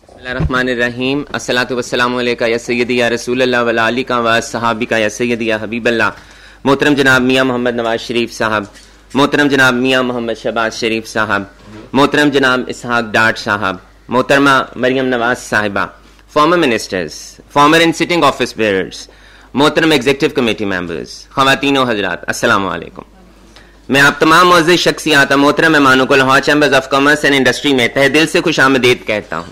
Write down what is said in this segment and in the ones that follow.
الرحمن الرحیم. الصلاۃ والسلام علیکہ یا سیدی یا رسول اللہ وعلی آلہ و صحابہ یا سیدی یا حبیب اللہ. محترم جناب میاں محمد نواز شریف صاحب, محترم جناب میاں محمد شہباز شریف صاحب, محترم جناب اسحاق ڈاٹ صاحب, محترمہ مریم نواز صاحبہ, former ministers, former and sitting office bearers, محترم ایگزیکٹو کمیٹی ممبرز, خواتین و حضرات, السلام علیکم. میں آپ تمام معزز شخصیات اور محترم مہمانوں کو Lahore chambers of commerce and industry میں تہ دل سے خوش آمدید کہتا ہوں.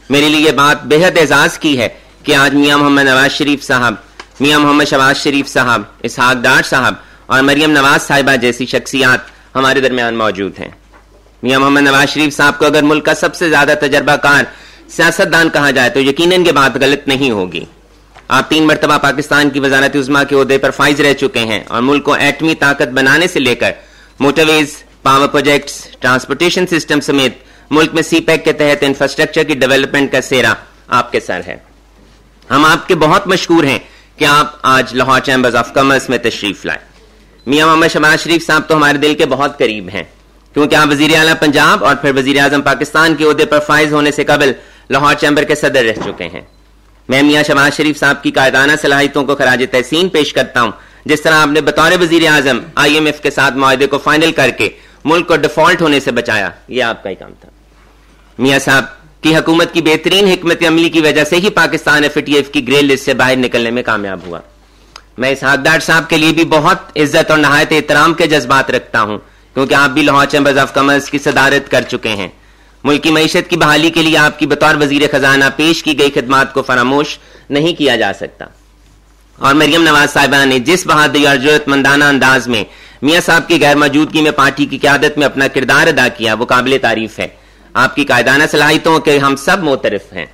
میرے لیے یہ بات بے حد اعزاز کی ہے کہ آج میاں محمد نواز شریف صاحب, میاں محمد شہباز شریف صاحب, اسحاق ڈاٹ صاحب اور مریم نواز صاحبہ جیسی شخصیات ہمارے درمیان موجود ہیں. میاں محمد نواز شریف صاحب کو اگر ملک کا سب سے زیادہ تجربہ کار سیاستدان کہا جائے تو یقیناً یہ بات غلط نہیں ہوگی. آپ 3 مرتبہ پاکستان کی وزارت عظمیٰ کے عہدے پر فائز رہ چکے ہیں اور ملک کو ایٹمی طاقت بنانے سے لے کر موٹر ویز, پاور پروجیکٹس, ٹرانسپورٹیشن سسٹم سمیت ملک میں سی پیک کے تحت انفراسٹرکچر کی ڈیولپمنٹ کا سہرا آپ کے سر ہے. ہم آپ کے بہت مشکور ہیں کہ آپ آج لاہور چیمبرز آف کامرس میں تشریف لائے. میاں محمد شہباز شریف صاحب تو ہمارے دل کے بہت قریب ہیں کیونکہ آپ وزیر اعلیٰ پنجاب اور پھر وزیر اعظم پاکستان کے عہدے پر فائز ہونے سے قبل لاہور چیمبر کے صدر رہ چکے ہیں. میں میاں شہباز شریف صاحب کی قائدانہ صلاحیتوں کو خراج تحسین پیش کرتا ہوں. جس طرح آپ نے بطور وزیر اعظم IMF کے ساتھ معاہدے کو فائنل کر کے ملک کو ڈیفالٹ ہونے سے بچایا, یہ آپ کا ہی کام تھا. میاں صاحب کی حکومت کی بہترین حکمت عملی کی وجہ سے ہی پاکستان FATF کی گرے لسٹ سے باہر نکلنے میں کامیاب ہوا. میں اسحاق ڈاٹ صاحب کے لیے بھی بہت عزت اور نہایت احترام کے جذبات رکھتا ہوں کیونکہ آپ بھی لاہور چیمبرز آف کامرس کی صدارت کر چکے ہیں. ملک کی معیشت کی بحالی کے لیے آپ کی بطور وزیر خزانہ پیش کی گئی خدمات کو فراموش نہیں کیا جا سکتا. اور مریم نواز صاحبہ نے جس بہادری اور جرأت مندانہ انداز میں میاں صاحب کی غیر موجودگی میں پارٹی کی قیادت میں اپنا کردار ادا کیا وہ قابل تعریف ہے. آپ کی قائدانہ صلاحیتوں کے ہم سب معترف ہیں.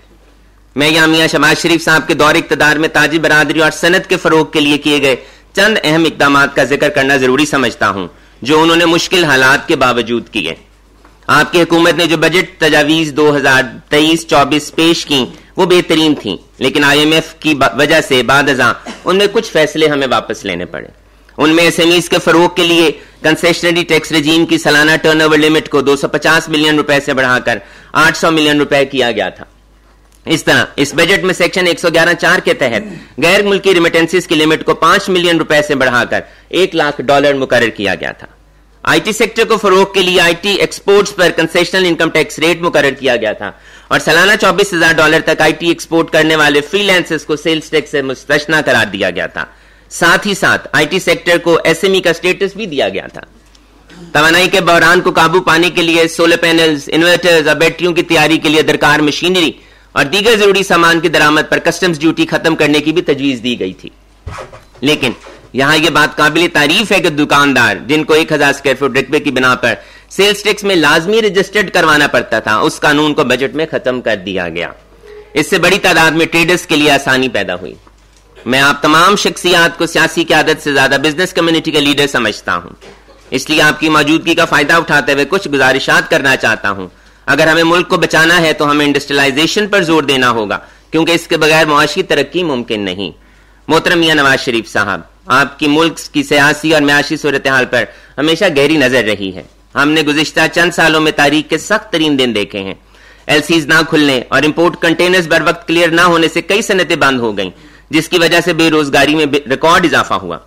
میں یہاں میاں شہباز شریف صاحب کے دور اقتدار میں تاجر برادری اور صنعت کے فروغ کے لیے کیے گئے چند اہم اقدامات کا ذکر کرنا ضروری سمجھتا ہوں جو انہوں نے مشکل حالات کے باوجود کیے. آپ کی حکومت نے جو بجٹ تجاویز 2023-24 پیش کی وہ بہترین تھیں لیکن IMF کی وجہ سے بعد ازاں ان میں کچھ فیصلے ہمیں واپس لینے پڑے. ان میں SMEs کے فروغ کے لیے کنسیشنری ٹیکس رجیم کی سالانہ ٹرن اوور لمٹ کو 250 ملین روپے سے بڑھا کر 800 ملین روپے کیا گیا تھا. اس طرح اس بجٹ میں سیکشن 111(4) کے تحت غیر ملکی ریمیٹنسز کی لمٹ کو 5 ملین روپے سے بڑھا کر $1 لاکھ مقرر کیا گیا تھا. IT سیکٹر کو فروغ کے لیے IT ایکسپورٹس پر کنسیشنل انکم ٹیکس ریٹ مقرر کیا گیا تھا اور سالانہ $24,000 تک IT ایکسپورٹ کرنے والے فری لانسرز کو سیلز ٹیکس سے مستثنی قرار دیا گیا تھا. ساتھ ہی ساتھ IT سیکٹر کو SME کا سٹیٹس بھی دیا گیا تھا. توانائی کے بحران کو قابو پانے کے لیے سولر پینلز, انورٹرز اور بیٹریوں کی تیاری کے لیے درکار مشینری اور دیگر ضروری سامان کی درآمد پر کسٹمز ڈیوٹی ختم کرنے کی بھی تجویز دی گئی تھی. لیکن یہاں یہ بات قابل تعریف ہے کہ دکاندار جن کو 1000 اسکوائر فٹ رقبے کی بنا پر سیلز ٹیکس میں لازمی رجسٹرڈ کروانا پڑتا تھا اس قانون کو بجٹ میں ختم کر دیا گیا. اس سے بڑی تعداد میں ٹریڈرز کے لیے آسانی پیدا ہوئی. میں آپ تمام شخصیات کو سیاسی قیادت سے زیادہ بزنس کمیونٹی کے لیڈر سمجھتا ہوں, اس لیے آپ کی موجودگی کا فائدہ اٹھاتے ہوئے کچھ گزارشات کرنا چاہتا ہوں. اگر ہمیں ملک کو بچانا ہے تو ہمیں انڈسٹریلائزیشن پر زور دینا ہوگا کیونکہ اس کے بغیر معاشی ترقی ممکن نہیں. محترم میاں نواز شریف صاحب, آپ کی ملک کی سیاسی اور معاشی صورتحال پر ہمیشہ گہری نظر رہی ہے. ہم نے گزشتہ چند سالوں میں تاریخ کے سخت ترین دن دیکھے ہیں. LCs نہ کھلنے اور امپورٹ کنٹینرز بر وقت کلیئر نہ ہونے سے کئی صنعتیں بند ہو گئیں جس کی وجہ سے بے روزگاری میں ریکارڈ اضافہ ہوا.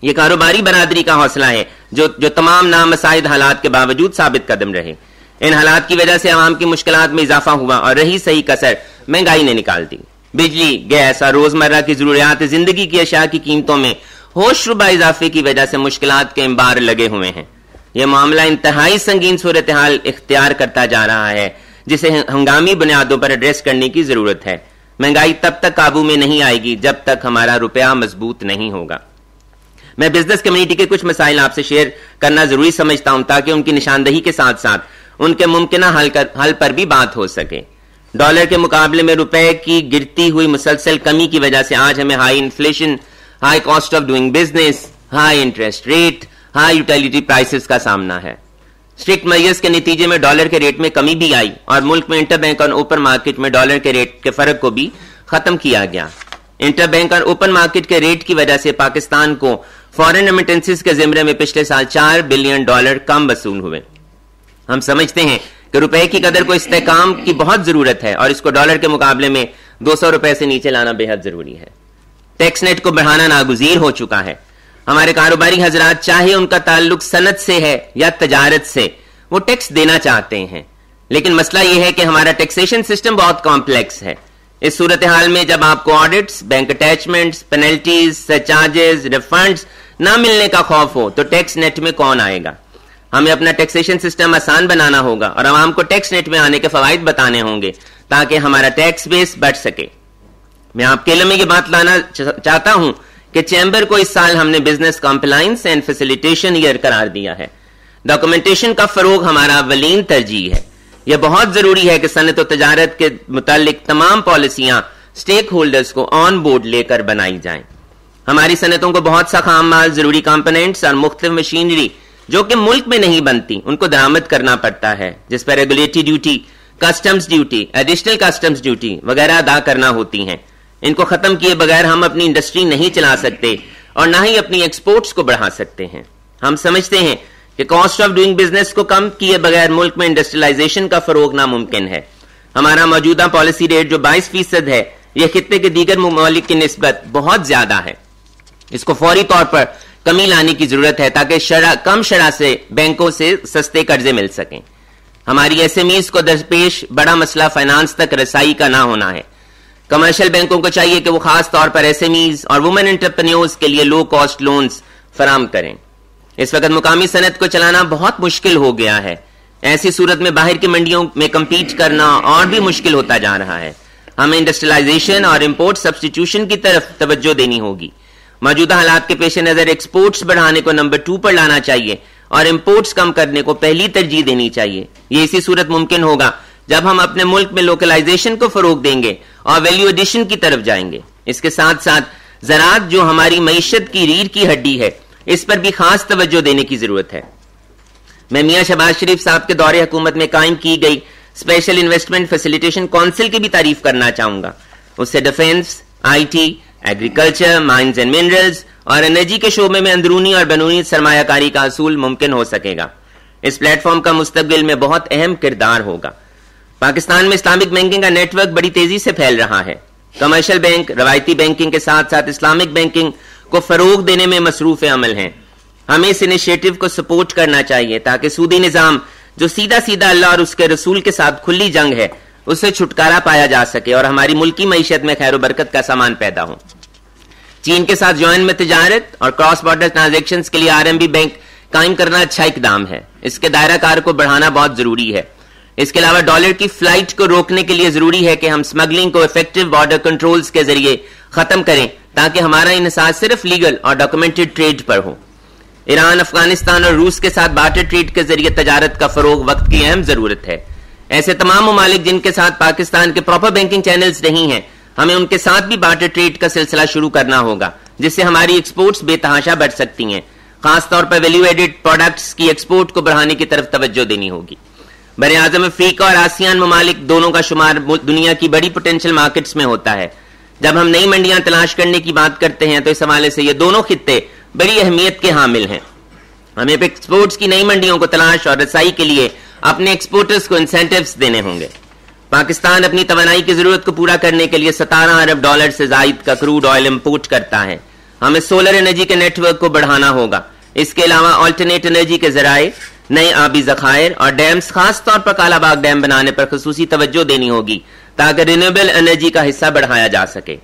یہ کاروباری برادری کا حوصلہ ہے جو تمام نامساعد حالات کے باوجود ثابت قدم رہے. ان حالات کی وجہ سے عوام کی مشکلات میں اضافہ ہوا اور رہی صحیح کسر مہنگائی نے نکال دی. بجلی, گیس اور روزمرہ کی ضروریات زندگی کی اشیاء کی قیمتوں میں ہوش ربا اضافے کی وجہ سے مشکلات کے انبار لگے ہوئے ہیں. یہ معاملہ انتہائی سنگین صورتحال اختیار کرتا جا رہا ہے جسے ہنگامی بنیادوں پر ایڈریس کرنے کی ضرورت ہے. مہنگائی تب تک قابو میں نہیں آئے گی جب تک ہمارا روپیہ مضبوط نہیں ہوگا. میں بزنس کمیونٹی کے کچھ مسائل آپ سے شیئر کرنا ضروری سمجھتا ہوں تاکہ ان کی نشاندہی کے ساتھ ساتھ ان کے ممکنہ حل پر بھی بات ہو سکے. ڈالر کے مقابلے میں روپے کی گرتی ہوئی مسلسل کمی کی وجہ سے آج ہمیں high inflation, high cost of doing business, high interest rate, high utility prices کا سامنا ہے. اسٹرکٹ میجرز کے نتیجے میں ڈالر کے ریٹ میں کمی بھی آئی اور ملک میں انٹر بینک اور اوپن مارکیٹ میں ڈالر کے ریٹ کے فرق کو بھی ختم کیا گیا. انٹر بینک اور اوپن مارکیٹ کے ریٹ کی وجہ سے پاکستان کو فارن ریمیٹنسز کے زمرے میں پچھلے سال $4 بلین کم وصول ہوئے. ہم سمجھتے ہیں کہ روپے کی قدر کو استحکام کی بہت ضرورت ہے اور اس کو ڈالر کے مقابلے میں 200 روپے سے نیچے لانا بے حد ضروری ہے. ٹیکس نیٹ کو بڑھانا ناگزیر ہو چکا ہے. ہمارے کاروباری حضرات چاہے ان کا تعلق صنعت سے ہے یا تجارت سے, وہ ٹیکس دینا چاہتے ہیں, لیکن مسئلہ یہ ہے کہ ہمارا ٹیکسیشن سسٹم بہت کمپلیکس ہے. اس صورتحال میں جب آپ کو audits, bank attachments, penalties, surcharges, refunds نہ ملنے کا خوف ہو تو ٹیکس نیٹ میں کون آئے گا؟ ہمیں اپنا ٹیکسیشن سسٹم آسان بنانا ہوگا اور عوام کو ٹیکس نیٹ میں آنے کے فوائد بتانے ہوں گے تاکہ ہمارا ٹیکس بیس بڑھ سکے. میں آپ کے علم میں یہ بات لانا چاہتا ہوں کہ چیمبر کو اس سال ہم نے business compliance and facilitation year قرار دیا ہے. ڈاکومنٹیشن کا فروغ ہمارا اولین ترجیح ہے. یہ بہت ضروری ہے کہ صنعت و تجارت کے متعلق تمام پالیسیاں سٹیک ہولڈرز کو آن بورڈ لے کر بنائی جائیں. ہماری صنعتوں کو بہت سا خام مال, ضروری کمپوننٹس اور مختلف مشینری جو کہ ملک میں نہیں بنتی ان کو درآمد کرنا پڑتا ہے, جس پر regulatory duty, customs duty, additional customs duty وغیرہ ادا کرنا ہوتی ہیں. ان کو ختم کیے بغیر ہم اپنی انڈسٹری نہیں چلا سکتے اور نہ ہی اپنی ایکسپورٹس کو بڑھا سکتے ہیں. ہم سمجھتے ہیں کہ کاسٹ آف ڈوئنگ بزنس کو کم کیے بغیر ملک میں انڈسٹریلائزیشن کا فروغ ناممکن ہے. ہمارا موجودہ پالیسی ریٹ جو 22% ہے یہ خطے کے دیگر ممالک کی نسبت بہت زیادہ ہے. اس کو فوری طور پر کمی لانے کی ضرورت ہے تاکہ کم شرح سے بینکوں سے سستے قرضے مل سکیں. ہماری ایس ایم ایز کو درپیش بڑا مسئلہ فائنانس تک رسائی کا نہ ہونا ہے. کمرشل بینکوں کو چاہیے کہ وہ خاص طور پر ایس ایم ایز اور وومن انٹرپرینیورز کے لیے لو کاسٹ لونز فراہم کریں. اس وقت مقامی صنعت کو چلانا بہت مشکل ہو گیا ہے. ایسی صورت میں باہر کی منڈیوں میں کمپیٹ کرنا اور بھی مشکل ہوتا جا رہا ہے. ہمیں انڈسٹریلائزیشن اور امپورٹ سبسٹیٹیوشن کی طرف توجہ دینی ہوگی. موجودہ حالات کے پیش نظر ایکسپورٹس بڑھانے کو نمبر 2 پر لانا چاہیے اور امپورٹس کم کرنے کو پہلی ترجیح دینی چاہیے. یہ اسی صورت ممکن ہوگا جب ہم اپنے ملک میں لوکلائزیشن کو فروغ دیں گے اور ویلیو ایڈیشن کی طرف جائیں گے. اس کے ساتھ ساتھ زراعت جو ہماری معیشت کی ریڑھ کی ہڈی ہے اس پر بھی خاص توجہ دینے کی ضرورت ہے. میں میاں شہباز شریف صاحب کے دور حکومت میں قائم کی گئی اسپیشل انویسٹمنٹ فیسیلیٹیشن کونسل کی بھی تعریف کرنا چاہوں گا. اس سے defence, I T, agriculture, mines and minerals اور انرجی کے شعبے میں اندرونی اور بیرونی سرمایہ کاری کا حصول ممکن ہو سکے گا. اس پلیٹ فارم کا مستقبل میں بہت اہم کردار ہوگا. پاکستان میں اسلامک بینکنگ کا نیٹ ورک بڑی تیزی سے پھیل رہا ہے. کمرشل بینک روایتی بینکنگ کے ساتھ ساتھ اسلامک بینکنگ کو فروغ دینے میں مصروف عمل ہیں. ہمیں اس انیشیٹو کو سپورٹ کرنا چاہیے تاکہ سودی نظام جو سیدھا اللہ اور اس کے رسول کے ساتھ کھلی جنگ ہے اس سے چھٹکارا پایا جا سکے اور ہماری ملکی معیشت میں خیر و برکت کا سامان پیدا ہو. چین کے ساتھ جوائن میں تجارت اور کراس بارڈر ٹرانزیکشنز کے لیے RMB بینک قائم کرنا اچھا اقدام ہے. اس کے دائرہ کار کو بڑھانا بہت ضروری ہے. اس کے علاوہ ڈالر کی فلائٹ کو روکنے کے لیے ضروری ہے کہ ہم سمگلنگ کو ایفیکٹو بارڈر کنٹرولز کے ذریعے ختم کریں تاکہ ہمارا انحصار صرف لیگل اور ڈاکومنٹڈ ٹریڈ پر ہو. ایران, افغانستان اور روس کے ساتھ بارٹر ٹریڈ کے ذریعے تجارت کا فروغ وقت کی اہم ضرورت ہے. ایسے تمام ممالک جن کے ساتھ پاکستان کے پراپر بینکنگ چینلز نہیں ہیں ہمیں ان کے ساتھ بھی بارٹر ٹریڈ کا سلسلہ شروع کرنا ہوگا جس سے ہماری ایکسپورٹس بے تحاشا بڑھ سکتی ہیں. خاص طور پر ویلیو ایڈڈ پروڈکٹس کی ایکسپورٹ کو بڑھانے کی طرف توجہ دینی ہوگی. بر اعظم افریقہ اور آسیان ممالک دونوں کا شمار دنیا کی بڑی پوٹینشیل مارکیٹس میں ہوتا ہے. جب ہم نئی منڈیاں تلاش کرنے کی بات کرتے ہیں تو اس حوالے سے یہ دونوں خطے بڑی اہمیت کے حامل ہیں. ہمیں ایکسپورٹس کی نئی منڈیوں کو تلاش اور رسائی کے لیے اپنے ایکسپورٹرز کو انسینٹیوز دینے ہوں گے. پاکستان اپنی توانائی کی ضرورت کو پورا کرنے کے لیے 17 ارب ڈالر سے زائد کا کروڈ آئل امپورٹ کرتا ہے. ہمیں سولر انرجی کے نیٹ ورک کو بڑھانا ہوگا. اس کے علاوہ آلٹرنیٹ انرجی کے ذرائع, نئے آبی ذخائر اور ڈیمز, خاص طور پر کالا باغ ڈیم بنانے پر خصوصی توجہ دینی ہوگی تاکہ رینیویبل انرجی کا حصہ بڑھایا جا سکے.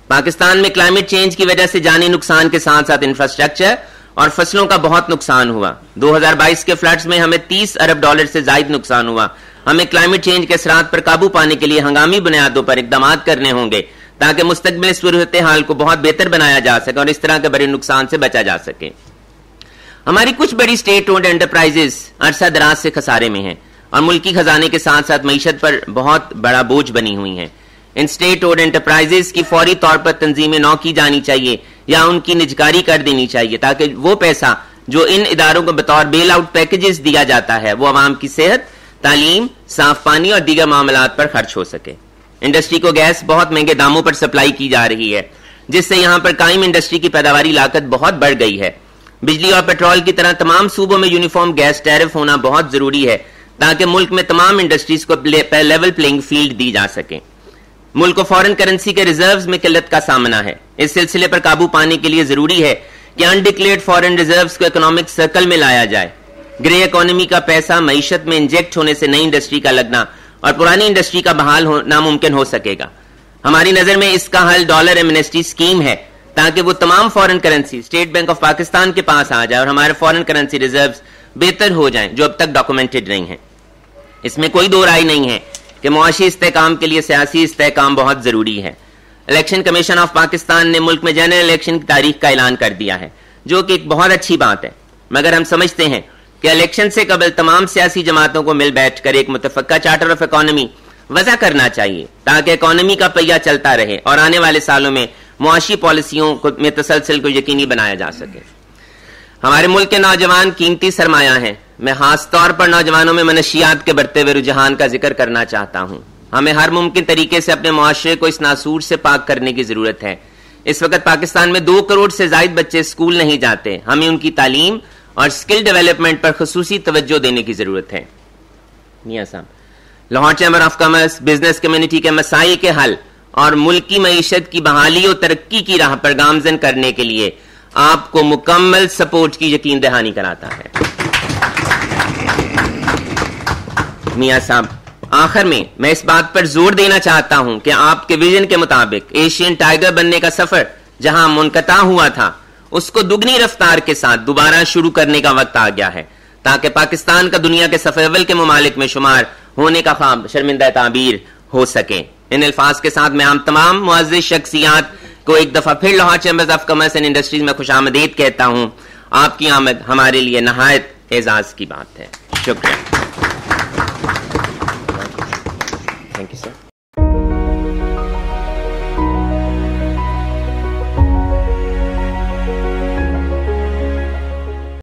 پاکستان میں کلائمیٹ چینج کی وجہ سے جانی نقصان کے ساتھ ساتھ انفراسٹرکچر اور فصلوں کا بہت نقصان ہوا. 2022 کے فلڈز میں ہمیں 30 ارب ڈالر سے زائد نقصان ہوا. ہمیں کلائمیٹ چینج کے اثرات پر قابو پانے کے لیے ہنگامی بنیادوں پر اقدامات کرنے ہوں گے تاکہ مستقبل صورتحال کو بہت بہتر بنایا جا سکے اور اس طرح کے بڑے نقصان سے بچا جا سکے. ہماری کچھ بڑی اسٹیٹ اونڈ انٹرپرائزز عرصہ دراز سے خسارے میں ہیں اور ملکی خزانے کے ساتھ ساتھ معیشت پر بہت بڑا بوجھ بنی ہوئی ہیں. ان اسٹیٹ اونڈ انٹرپرائزز کی فوری طور پر تنظیم نو کی جانی چاہیے یا ان کی نجکاری کر دینی چاہیے تاکہ وہ پیسہ جو ان اداروں کو بطور بیل آؤٹ پیکیجز دیا جاتا ہے وہ عوام کی صحت, تعلیم, صاف پانی اور دیگر معاملات پر خرچ ہو سکے. انڈسٹری کو گیس بہت مہنگے داموں پر سپلائی کی جا رہی ہے جس سے یہاں پر قائم انڈسٹری کی پیداواری لاگت بہت بڑھ گئی ہے. بجلی اور پیٹرول کی طرح تمام صوبوں میں یونیفارم گیس ٹیرف ہونا بہت ضروری ہے تاکہ ملک میں تمام انڈسٹریز کو لیول پلینگ فیلڈ دی جا سکے. ملک کو فورن کرنسی کے ریزروز میں قلت کا سامنا ہے. اس سلسلے پر قابو پانے کے لیے ضروری ہے کہ انڈکلیئرڈ فورن ریزروز کو اکنامک سرکل میں لایا جائے. گرے اکانومی کا پیسہ معیشت میں انجیکٹ ہونے سے نئی انڈسٹری کا لگنا اور پرانی انڈسٹری کا بحال ہونا ممکن ہو سکے گا. ہماری نظر میں اس کا حل ڈالر ایمنسٹی اسکیم ہے تاکہ وہ تمام foreign currency state bank of Pakistan کے پاس آ جائے اور ہمارے فورن کرنسی ریزروز بہتر ہو جائیں جو اب تک ڈاکومنٹڈ نہیں ہیں. اس میں کوئی دو رائے نہیں ہے کہ معاشی استحکام کے لیے سیاسی استحکام بہت ضروری ہے. الیکشن کمیشن آف پاکستان نے ملک میں جنرل الیکشن کی تاریخ کا اعلان کر دیا ہے جو کہ ایک بہت اچھی بات ہے، مگر ہم سمجھتے ہیں کہ الیکشن سے قبل تمام سیاسی جماعتوں کو مل بیٹھ کر ایک متفقہ چارٹر آف اکانومی وضع کرنا چاہیے تاکہ اکانومی کا پہیہ چلتا رہے اور آنے والے سالوں میں معاشی پالیسیوں میں تسلسل کو یقینی بنایا جا سکے. ہمارے ملک کے نوجوان قیمتی سرمایہ ہیں. میں خاص طور پر نوجوانوں میں منشیات کے بڑھتے ہوئے رجحان کا ذکر کرنا چاہتا ہوں. ہمیں ہر ممکن طریقے سے اپنے معاشرے کو اس ناسور سے پاک کرنے کی ضرورت ہے. اس وقت پاکستان میں 2 کروڑ سے زائد بچے اسکول نہیں جاتے. ہمیں ان کی تعلیم اور اسکل ڈیولپمنٹ پر خصوصی توجہ دینے کی ضرورت ہے. میاں صاحب، Lahore chamber of commerce business community کے مسائل کے حل اور ملکی معیشت کی بحالی و ترقی کی راہ پر گامزن کرنے کے لیے آپ کو مکمل سپورٹ کی یقین دہانی کراتا ہے. میاں صاحب، آخر میں اس بات پر زور دینا چاہتا ہوں کہ آپ کے ویژن کے مطابق ایشین ٹائیگر بننے کا سفر جہاں منقطع ہوا تھا اس کو دگنی رفتار کے ساتھ دوبارہ شروع کرنے کا وقت آ گیا ہے تاکہ پاکستان کا دنیا کے صف اول کے ممالک میں شمار ہونے کا خواب شرمندہ تعبیر ہو سکے. ان الفاظ کے ساتھ میں ہم تمام معزز شخصیات کو ایک دفعہ پھر Lahore chambers of commerce and industries میں خوش آمدید کہتا ہوں. آپ کی آمد ہمارے لیے نہایت اعزاز کی بات ہے. شکریہ. Thank you sir.